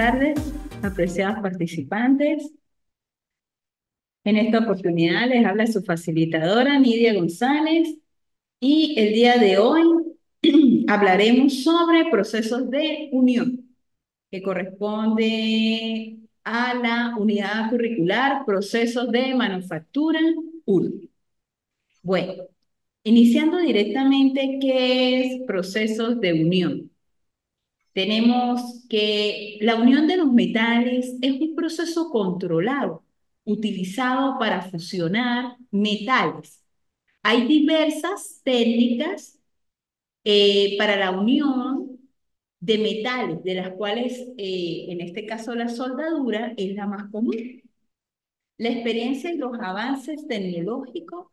tardes, apreciados participantes. En esta oportunidad les habla su facilitadora Nidia González y el día de hoy hablaremos sobre procesos de unión, que corresponde a la unidad curricular Procesos de Manufactura 1. Bueno, iniciando directamente, ¿qué es procesos de unión? Tenemos que la unión de los metales es un proceso controlado, utilizado para fusionar metales. Hay diversas técnicas para la unión de metales, de las cuales en este caso la soldadura es la más común. La experiencia y los avances tecnológicos,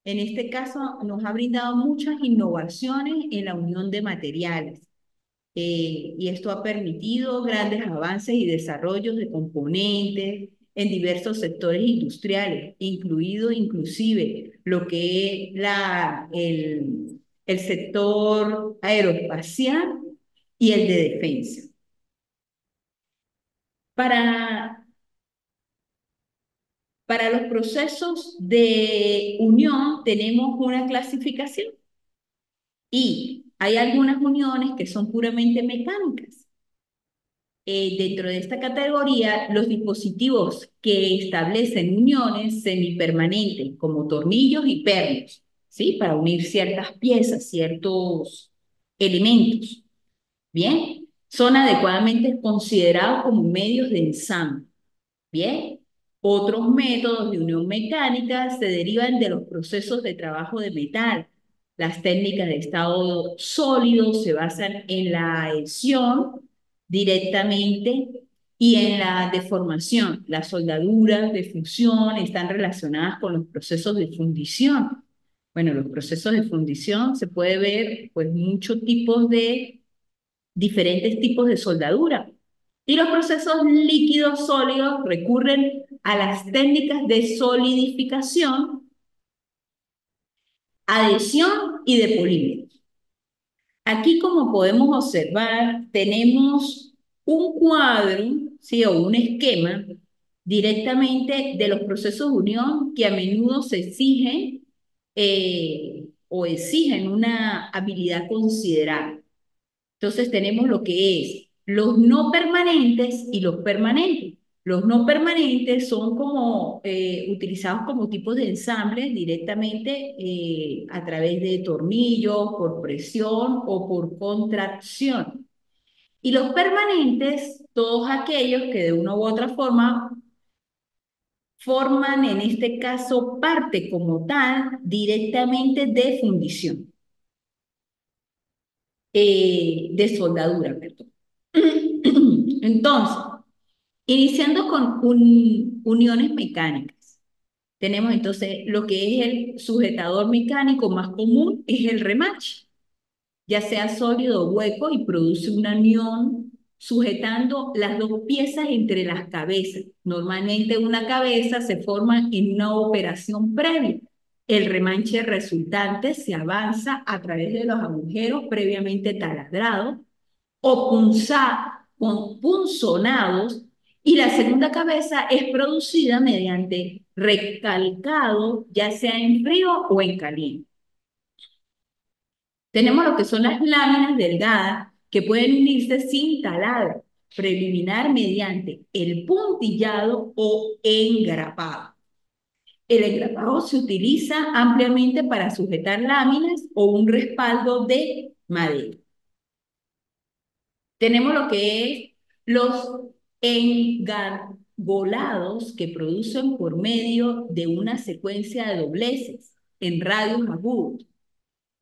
en este caso, nos ha brindado muchas innovaciones en la unión de materiales. Y esto ha permitido grandes avances y desarrollos de componentes en diversos sectores industriales, incluido inclusive lo que es el sector aeroespacial y el de defensa. Para, para los procesos de unión tenemos una clasificación y hay algunas uniones que son puramente mecánicas. Dentro de esta categoría, los dispositivos que establecen uniones semipermanentes, como tornillos y pernos, ¿sí? Para unir ciertas piezas, ciertos elementos, ¿bien? Son adecuadamente considerados como medios de ensamble. Bien, otros métodos de unión mecánica se derivan de los procesos de trabajo de metal. Las técnicas de estado sólido se basan en la adhesión directamente y en la deformación. Las soldaduras de fusión están relacionadas con los procesos de fundición. Bueno, los procesos de fundición se puede ver pues muchos tipos de diferentes tipos de soldadura. Y los procesos líquidos sólidos recurren a las técnicas de solidificación, adhesión y de polímeros. Aquí, como podemos observar, tenemos un cuadro, ¿sí? O un esquema directamente de los procesos de unión que a menudo se exigen o exigen una habilidad considerable. Entonces tenemos lo que es los no permanentes y los permanentes. Los no permanentes son como utilizados como tipos de ensambles directamente a través de tornillos, por presión o por contracción. Y los permanentes, todos aquellos que de una u otra forma forman en este caso parte como tal directamente de fundición, de soldadura, perdón. Entonces, iniciando con uniones mecánicas. Tenemos entonces lo que es el sujetador mecánico más común, es el remache, ya sea sólido o hueco, y produce una unión sujetando las dos piezas entre las cabezas. Normalmente una cabeza se forma en una operación previa. El remache resultante se avanza a través de los agujeros previamente taladrados o punzonados, y la segunda cabeza es producida mediante recalcado, ya sea en frío o en caliente. Tenemos lo que son las láminas delgadas que pueden unirse sin taladro, preliminar mediante el puntillado o engrapado. El engrapado se utiliza ampliamente para sujetar láminas o un respaldo de madera. Tenemos lo que es los engargolados que producen por medio de una secuencia de dobleces en radios agudos.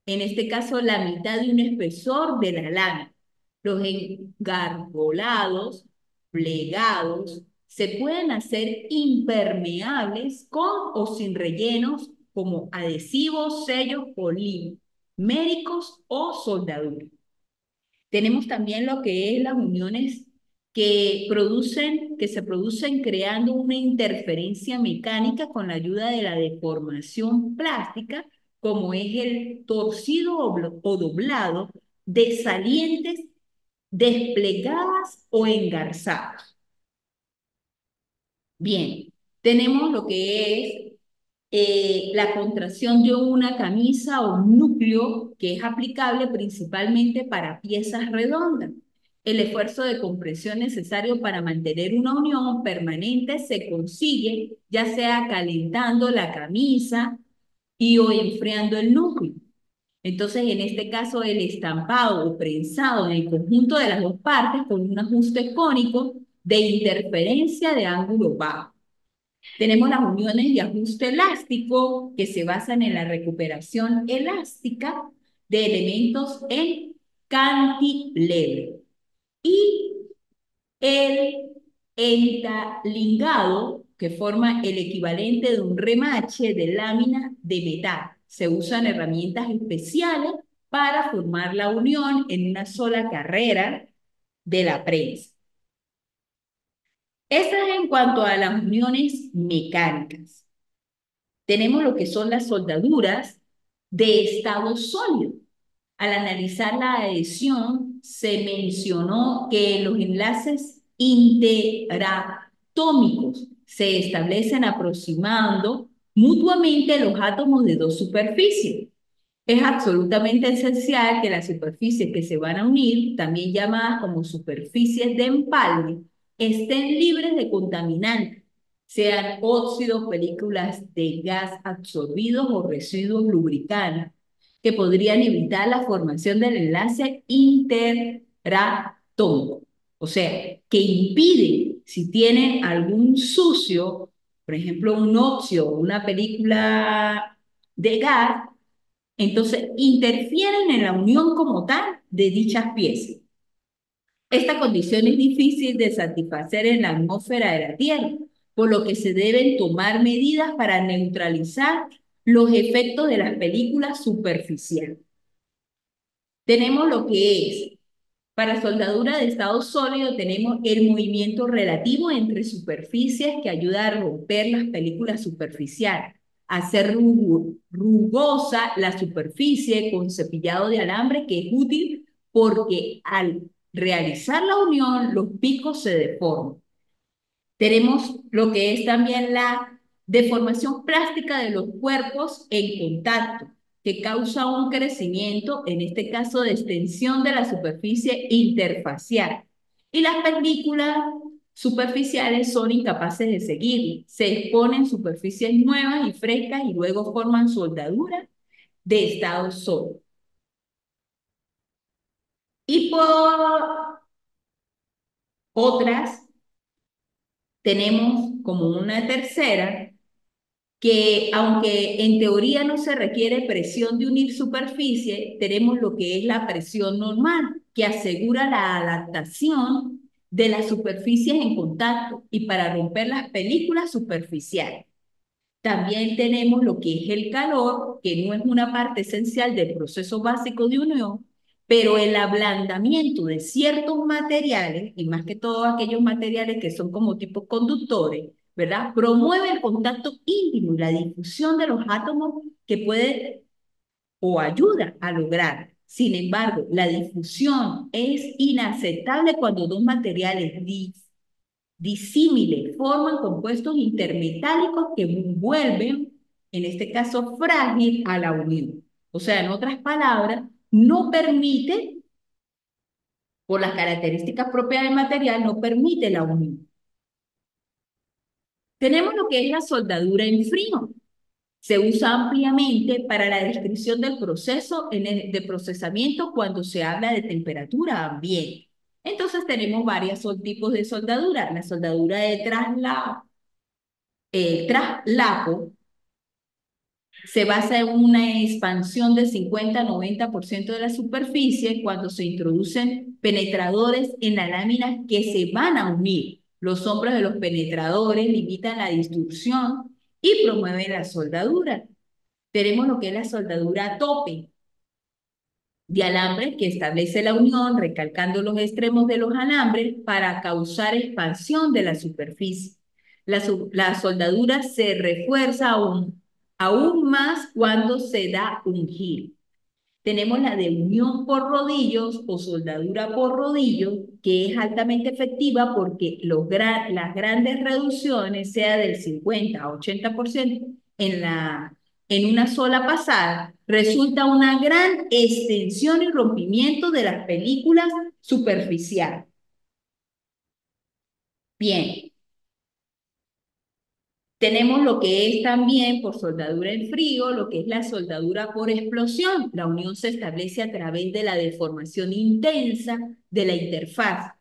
En este caso, la mitad de un espesor de la lámina. Los engargolados, plegados, se pueden hacer impermeables con o sin rellenos como adhesivos, sellos poliméricos o soldadura. Tenemos también lo que es las uniones que se producen creando una interferencia mecánica con la ayuda de la deformación plástica, como es el torcido o doblado de salientes desplegadas o engarzadas. Bien, tenemos lo que es la contracción de una camisa o un núcleo que es aplicable principalmente para piezas redondas. El esfuerzo de compresión necesario para mantener una unión permanente se consigue ya sea calentando la camisa y o enfriando el núcleo. Entonces, en este caso, el estampado o prensado en el conjunto de las dos partes con un ajuste cónico de interferencia de ángulo bajo. Tenemos las uniones de ajuste elástico que se basan en la recuperación elástica de elementos en cantilever. Y el entalingado, que forma el equivalente de un remache de lámina de metal. Se usan herramientas especiales para formar la unión en una sola carrera de la prensa. Esa es en cuanto a las uniones mecánicas. Tenemos lo que son las soldaduras de estado sólido. Al analizar la adhesión, se mencionó que los enlaces interatómicos se establecen aproximando mutuamente los átomos de dos superficies. Es absolutamente esencial que las superficies que se van a unir, también llamadas como superficies de empalme, estén libres de contaminantes, sean óxidos, películas de gas absorbidos o residuos lubricantes, que podrían evitar la formación del enlace interatómico. O sea, que impiden, si tienen algún sucio, por ejemplo, un óxido o una película de gas, entonces interfieren en la unión como tal de dichas piezas. Esta condición es difícil de satisfacer en la atmósfera de la Tierra, por lo que se deben tomar medidas para neutralizar los efectos de las películas superficiales. Tenemos lo que es, para soldadura de estado sólido, tenemos el movimiento relativo entre superficies que ayuda a romper las películas superficiales, a hacer rugosa la superficie con cepillado de alambre, que es útil porque al realizar la unión los picos se deforman. Tenemos lo que es también la deformación plástica de los cuerpos en contacto, que causa un crecimiento, en este caso de extensión de la superficie interfacial. Y las películas superficiales son incapaces de seguir. Se exponen superficies nuevas y frescas y luego forman soldaduras de estado sólido. Y por otras, tenemos como una tercera que aunque en teoría no se requiere presión de unir superficie, tenemos lo que es la presión normal, que asegura la adaptación de las superficies en contacto y para romper las películas superficiales. También tenemos lo que es el calor, que no es una parte esencial del proceso básico de unión, pero el ablandamiento de ciertos materiales, y más que todo aquellos materiales que son como tipos conductores, ¿verdad? Promueve el contacto íntimo y la difusión de los átomos que puede o ayuda a lograr. Sin embargo, la difusión es inaceptable cuando dos materiales disímiles forman compuestos intermetálicos que vuelven, en este caso, frágil a la unión. O sea, en otras palabras, no permite, por las características propias del material, no permite la unión. Tenemos lo que es la soldadura en frío. Se usa ampliamente para la descripción del proceso de procesamiento cuando se habla de temperatura ambiente. Entonces tenemos varios tipos de soldadura. La soldadura de traslapo se basa en una expansión del 50-90% de la superficie cuando se introducen penetradores en la lámina que se van a unir. Los hombros de los penetradores limitan la distribución y promueven la soldadura. Tenemos lo que es la soldadura a tope de alambre que establece la unión recalcando los extremos de los alambres para causar expansión de la superficie. La soldadura se refuerza aún más cuando se da un giro. Tenemos la de unión por rodillos o soldadura por rodillo, que es altamente efectiva porque las grandes reducciones, sea del 50 a 80% en una sola pasada, resulta una gran extensión y rompimiento de las películas superficiales. Bien, tenemos lo que es también por soldadura en frío, lo que es la soldadura por explosión. La unión se establece a través de la deformación intensa de la interfaz.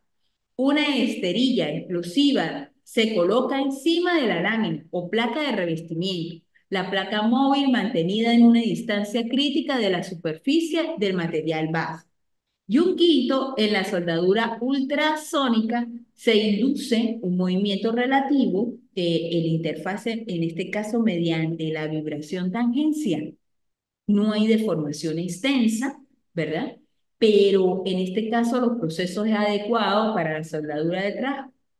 Una esterilla explosiva se coloca encima de la lámina o placa de revestimiento. La placa móvil mantenida en una distancia crítica de la superficie del material base. Y un quinto, en la soldadura ultrasónica se induce un movimiento relativo de la interfase, en este caso mediante la vibración tangencial. No hay deformación extensa, ¿verdad? Pero en este caso los procesos es adecuado para la soldadura de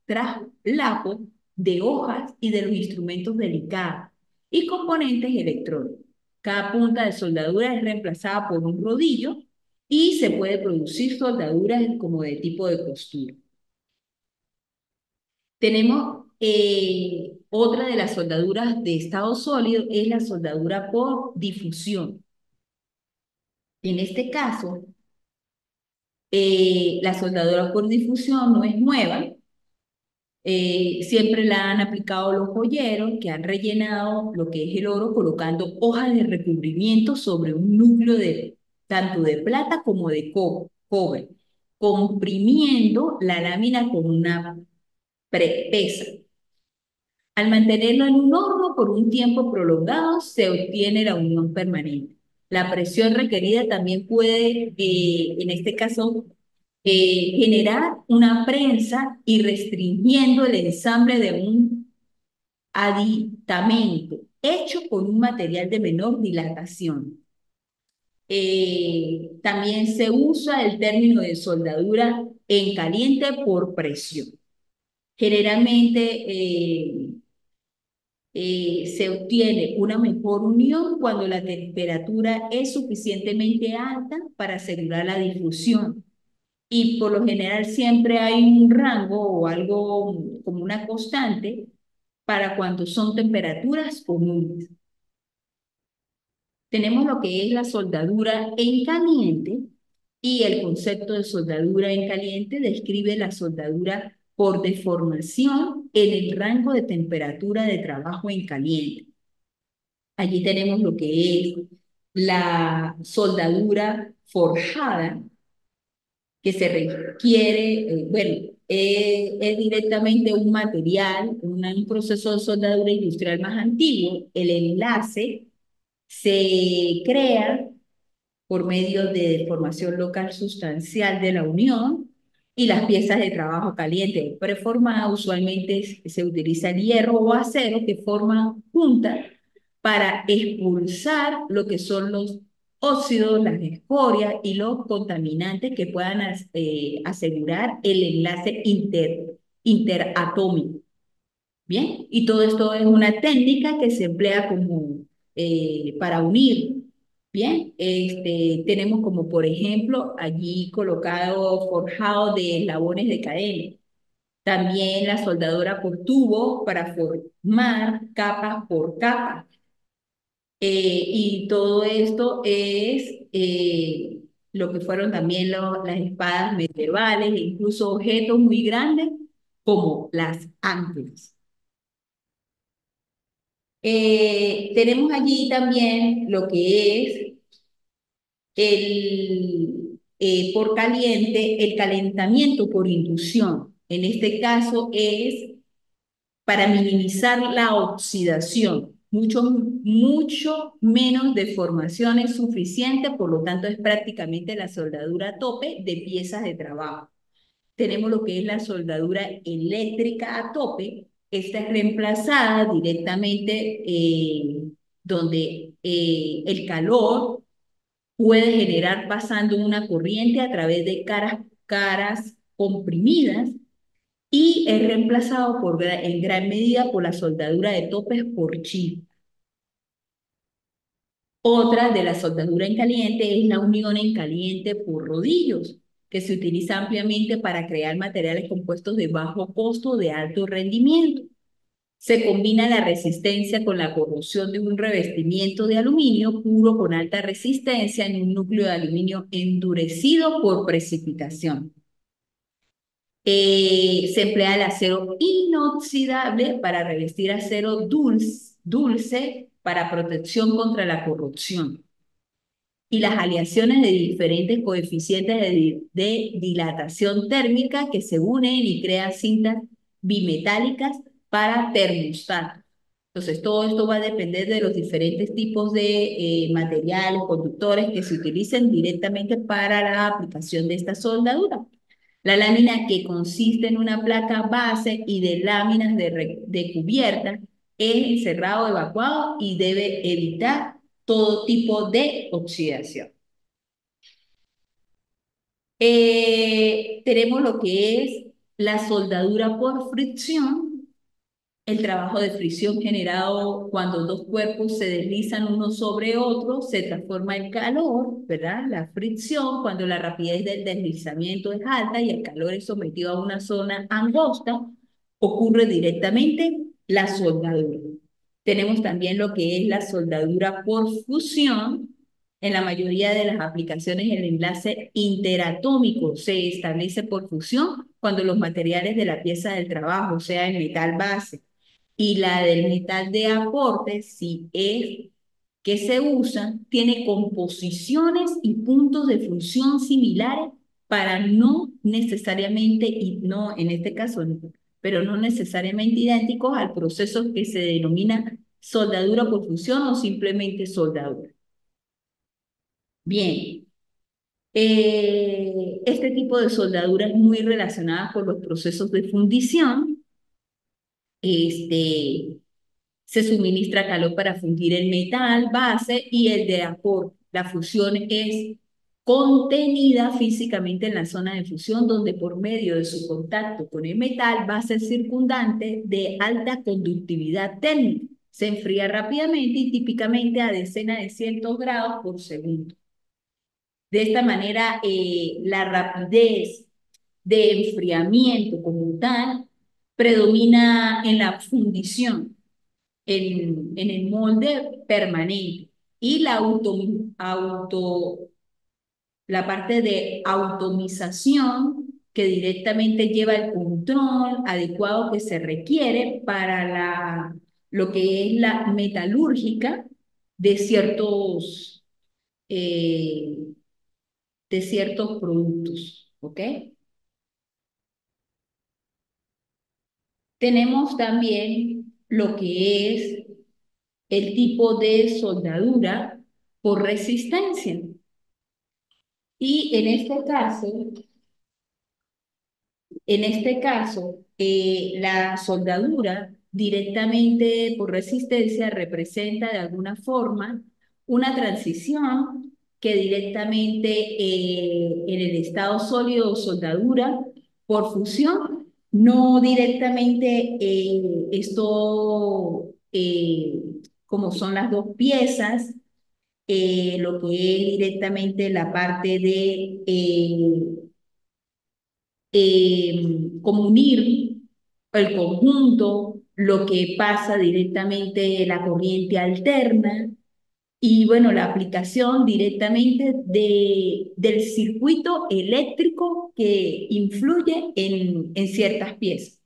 traslapo de hojas y de los instrumentos delicados y componentes electrónicos. Cada punta de soldadura es reemplazada por un rodillo y se puede producir soldaduras como de tipo de costura. Tenemos otra de las soldaduras de estado sólido, es la soldadura por difusión. En este caso, la soldadura por difusión no es nueva, siempre la han aplicado los joyeros que han rellenado lo que es el oro colocando hojas de recubrimiento sobre un núcleo de tanto de plata como de cobre, comprimiendo la lámina con una pesa. Al mantenerlo en un horno por un tiempo prolongado, se obtiene la unión permanente. La presión requerida también puede, en este caso, generar una prensa y restringiendo el ensamble de un aditamento hecho con un material de menor dilatación. También se usa el término de soldadura en caliente por presión. Generalmente se obtiene una mejor unión cuando la temperatura es suficientemente alta para asegurar la difusión. Y por lo general siempre hay un rango o algo como una constante para cuando son temperaturas comunes. Tenemos lo que es la soldadura en caliente y el concepto de soldadura en caliente describe la soldadura por deformación en el rango de temperatura de trabajo en caliente. Allí tenemos lo que es la soldadura forjada, que se requiere, bueno, es directamente un material, un proceso de soldadura industrial más antiguo. El enlace se crea por medio de deformación local sustancial de la unión y las piezas de trabajo caliente preformada. Usualmente se utiliza el hierro o acero que forman juntas para expulsar lo que son los óxidos, las escorias y los contaminantes que puedan asegurar el enlace interatómico. Bien, y todo esto es una técnica que se emplea como para unir. Bien, tenemos como por ejemplo allí colocado forjado de eslabones de cadena. También la soldadura por tubo para formar capa por capa. Y todo esto es lo que fueron también las espadas medievales, e incluso objetos muy grandes como las anclas. Tenemos allí también lo que es por caliente, el calentamiento por inducción. En este caso es para minimizar la oxidación. Mucho menos deformación es suficiente, por lo tanto es prácticamente la soldadura a tope de piezas de trabajo. Tenemos lo que es la soldadura eléctrica a tope. Esta es reemplazada directamente donde el calor puede generar pasando una corriente a través de caras comprimidas y es reemplazado en gran medida por la soldadura de topes por chip. Otra de la soldadura en caliente es la unión en caliente por rodillos, que se utiliza ampliamente para crear materiales compuestos de bajo costo de alto rendimiento. Se combina la resistencia con la corrosión de un revestimiento de aluminio puro con alta resistencia en un núcleo de aluminio endurecido por precipitación. Se emplea el acero inoxidable para revestir acero dulce para protección contra la corrosión. Y las aleaciones de diferentes coeficientes de dilatación térmica que se unen y crean cintas bimetálicas para termostatos. Entonces, todo esto va a depender de los diferentes tipos de materiales, conductores que se utilicen directamente para la aplicación de esta soldadura. La lámina, que consiste en una placa base y de láminas de cubierta, es encerrado, evacuado y debe evitar todo tipo de oxidación. Tenemos lo que es la soldadura por fricción, el trabajo de fricción generado cuando dos cuerpos se deslizan uno sobre otro, se transforma en calor, ¿verdad? La fricción, cuando la rapidez del deslizamiento es alta y el calor es sometido a una zona angosta, ocurre directamente la soldadura. Tenemos también lo que es la soldadura por fusión. En la mayoría de las aplicaciones, el enlace interatómico se establece por fusión cuando los materiales de la pieza del trabajo, sea el metal base, y la del metal de aporte, si es que se usa, tiene composiciones y puntos de función similares para no necesariamente, y no en este caso, pero no necesariamente idénticos al proceso que se denomina soldadura por fusión o simplemente soldadura. Bien, este tipo de soldadura es muy relacionada con los procesos de fundición. Este, Se suministra calor para fundir el metal base y el de aporte. La fusión es contenida físicamente en la zona de fusión, donde por medio de su contacto con el metal base circundante de alta conductividad térmica, se enfría rápidamente y típicamente a decenas de cientos grados por segundo. De esta manera, la rapidez de enfriamiento como tal predomina en la fundición en el molde permanente y la parte de automización que directamente lleva el control adecuado que se requiere para lo que es la metalúrgica de eh, de ciertos productos, ¿ok? Tenemos también lo que es el tipo de soldadura por resistencia. Y en este caso, la soldadura directamente por resistencia representa de alguna forma una transición que directamente en el estado sólido soldadura por fusión, no directamente como son las dos piezas, lo que es directamente la parte de como unir el conjunto, lo que pasa directamente la corriente alterna y bueno, la aplicación directamente del circuito eléctrico que influye en ciertas piezas.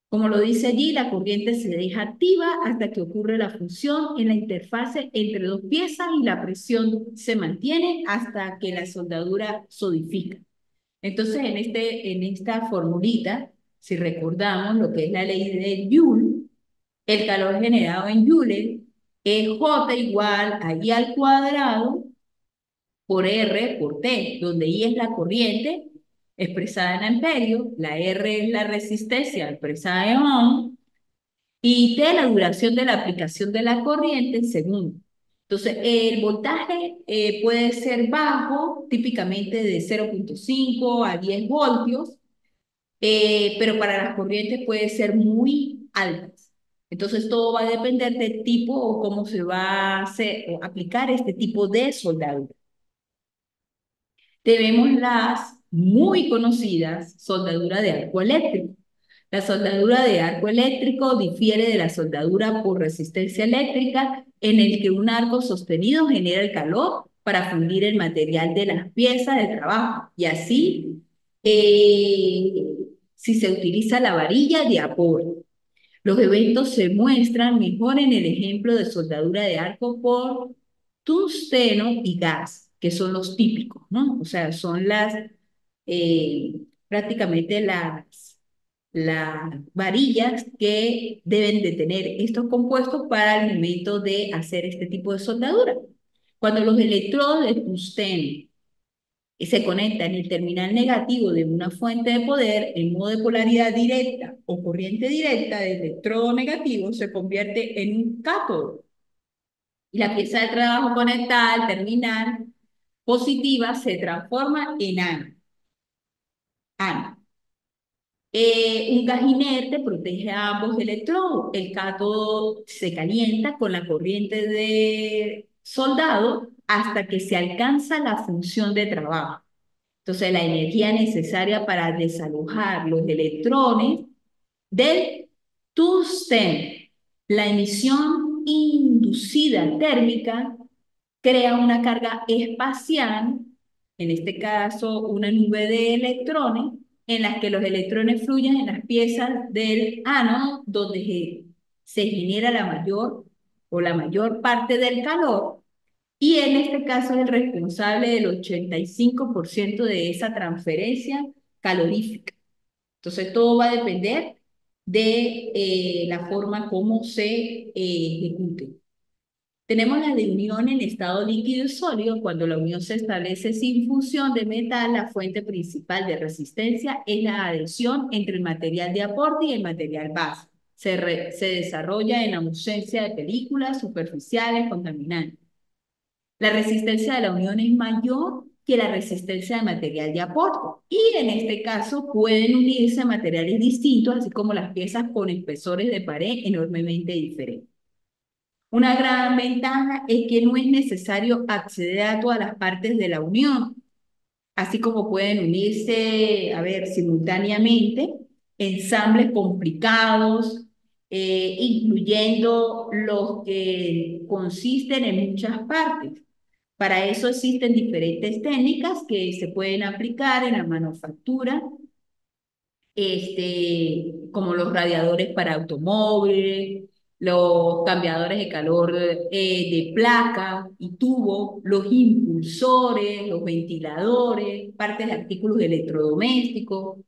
Como lo dice allí, la corriente se deja activa hasta que ocurre la fusión en la interfase entre dos piezas y la presión se mantiene hasta que la soldadura solidifica. Entonces, en esta formulita, si recordamos lo que es la ley de Joule, el calor generado en Joule es J igual a I al cuadrado por R por T, donde I es la corriente expresada en amperio, la R es la resistencia expresada en ohm, y T la duración de la aplicación de la corriente en segundo. Entonces, el voltaje puede ser bajo, típicamente de 0,5 a 10 voltios, pero para las corrientes puede ser muy altas. Entonces todo va a depender del tipo o cómo se va a hacer, o aplicar este tipo de soldadura. Tenemos las muy conocidas soldadura de arco eléctrico. La soldadura de arco eléctrico difiere de la soldadura por resistencia eléctrica, en el que un arco sostenido genera el calor para fundir el material de las piezas de trabajo. Y así, eh, si se utiliza la varilla de apoyo. Los eventos se muestran mejor en el ejemplo de soldadura de arco por tungsteno y gas, que son los típicos, ¿no? O sea, son prácticamente las varillas que deben de tener estos compuestos para el momento de hacer este tipo de soldadura. Cuando los electrodos de tungsteno se conecta en el terminal negativo de una fuente de poder en modo de polaridad directa o corriente directa del electrodo negativo, se convierte en un cátodo. Y la pieza de trabajo conectada al terminal positiva se transforma en ano. Un gajinete protege a ambos electrodos. El cátodo se calienta con la corriente de soldado hasta que se alcanza la función de trabajo. Entonces, la energía necesaria para desalojar los electrones del tungsteno. La emisión inducida térmica crea una carga espacial, en este caso una nube de electrones, en las que los electrones fluyen en las piezas del ánodo, donde se genera la mayor parte del calor, y en este caso es el responsable del 85% de esa transferencia calorífica. Entonces, todo va a depender de la forma como se ejecute. Tenemos la de unión en estado líquido y sólido. Cuando la unión se establece sin fusión de metal, la fuente principal de resistencia es la adhesión entre el material de aporte y el material base. Se desarrolla en ausencia de películas superficiales contaminantes. La resistencia de la unión es mayor que la resistencia del material de aporte. Y en este caso pueden unirse materiales distintos, así como las piezas con espesores de pared enormemente diferentes. Una gran ventaja es que no es necesario acceder a todas las partes de la unión, así como pueden unirse, a ver, simultáneamente, ensambles complicados, incluyendo los que consisten en muchas partes. Para eso existen diferentes técnicas que se pueden aplicar en la manufactura, como los radiadores para automóviles, los cambiadores de calor de placa y tubo, los impulsores, los ventiladores, partes de artículos electrodomésticos,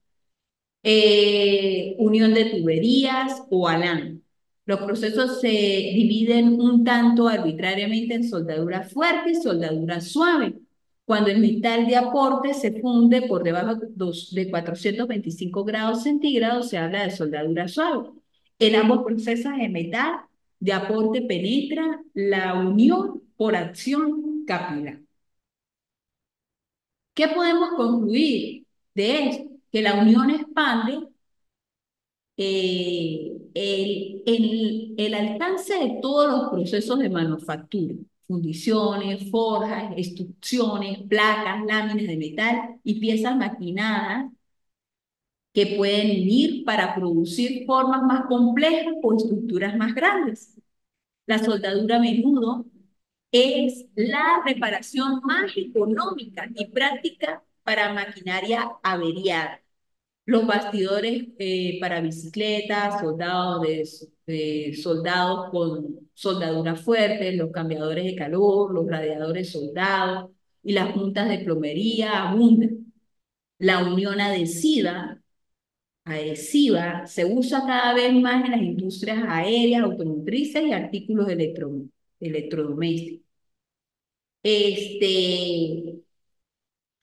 unión de tuberías o alán. Los procesos se dividen un tanto arbitrariamente en soldadura fuerte y soldadura suave. Cuando el metal de aporte se funde por debajo de 425 grados centígrados, se habla de soldadura suave. En ambos procesos, el metal de aporte penetra la unión por acción capilar. ¿Qué podemos concluir de esto? Que la unión expande el alcance de todos los procesos de manufactura, fundiciones, forjas, extrusiones, placas, láminas de metal y piezas maquinadas que pueden unir para producir formas más complejas o estructuras más grandes. La soldadura a menudo es la reparación más económica y práctica para maquinaria averiada. Los bastidores para bicicletas, soldados con soldadura fuerte, los cambiadores de calor, los radiadores soldados y las juntas de plomería abundan. La unión adhesiva se usa cada vez más en las industrias aéreas, automotrices y artículos electrodomésticos.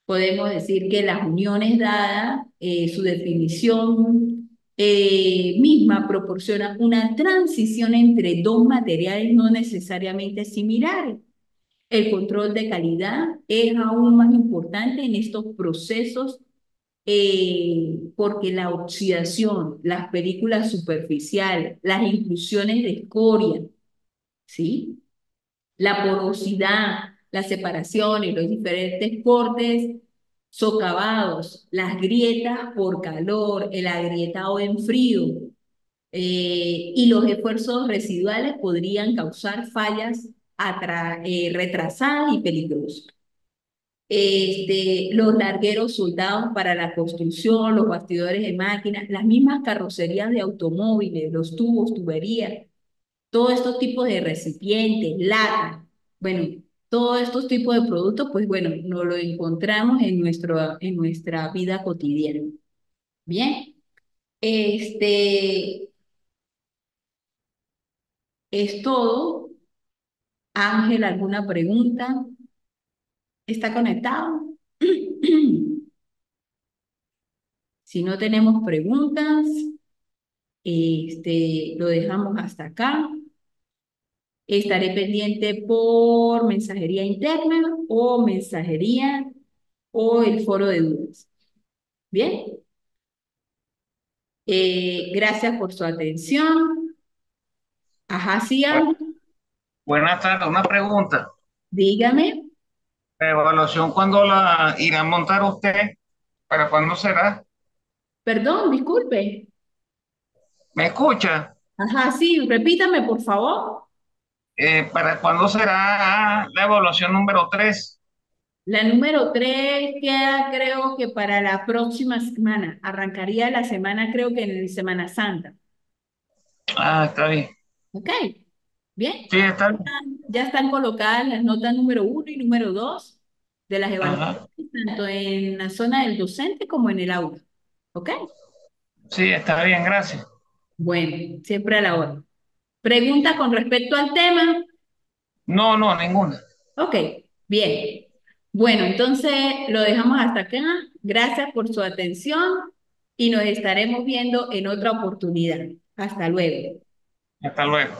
Podemos decir que las uniones dadas, su definición misma proporciona una transición entre dos materiales no necesariamente similares. El control de calidad es aún más importante en estos procesos porque la oxidación, las películas superficiales, las inclusiones de escoria, ¿sí? La porosidad, las separaciones, los diferentes cortes socavados, las grietas por calor, el agrietado en frío, y los esfuerzos residuales podrían causar fallas retrasadas y peligrosas. Los largueros soldados para la construcción, los bastidores de máquinas, las mismas carrocerías de automóviles, los tubos, tuberías, todos estos tipos de recipientes, latas, bueno, todos estos tipos de productos, pues bueno, nos lo encontramos en nuestra vida cotidiana. Bien, este es todo. Ángel, ¿alguna pregunta? ¿Está conectado? Si no tenemos preguntas, lo dejamos hasta acá. Estaré pendiente por mensajería interna o mensajería o el foro de dudas. Bien, gracias por su atención. Ajá, sí, Bu- Ángel, Buenas tardes, una pregunta. dígame. ¿La evaluación cuándo la irá a montar usted? ¿Para cuándo será? Perdón, disculpe. ¿Me escucha? Ajá, sí, repítame, por favor. ¿Para cuándo será la evaluación número 3? La número 3 queda, creo que para la próxima semana. Arrancaría la semana, creo que en Semana Santa. Ah, está bien. ¿Ok? Bien. Sí, está bien. Ya están colocadas las notas número 1 y número 2 de las evaluaciones, Ajá. tanto en la zona del docente como en el aula. ¿Ok? Sí, está bien, gracias. Bueno, siempre a la hora. ¿Pregunta con respecto al tema? No, no, ninguna. Ok, bien. Bueno, entonces lo dejamos hasta acá. Gracias por su atención y nos estaremos viendo en otra oportunidad. Hasta luego. Hasta luego.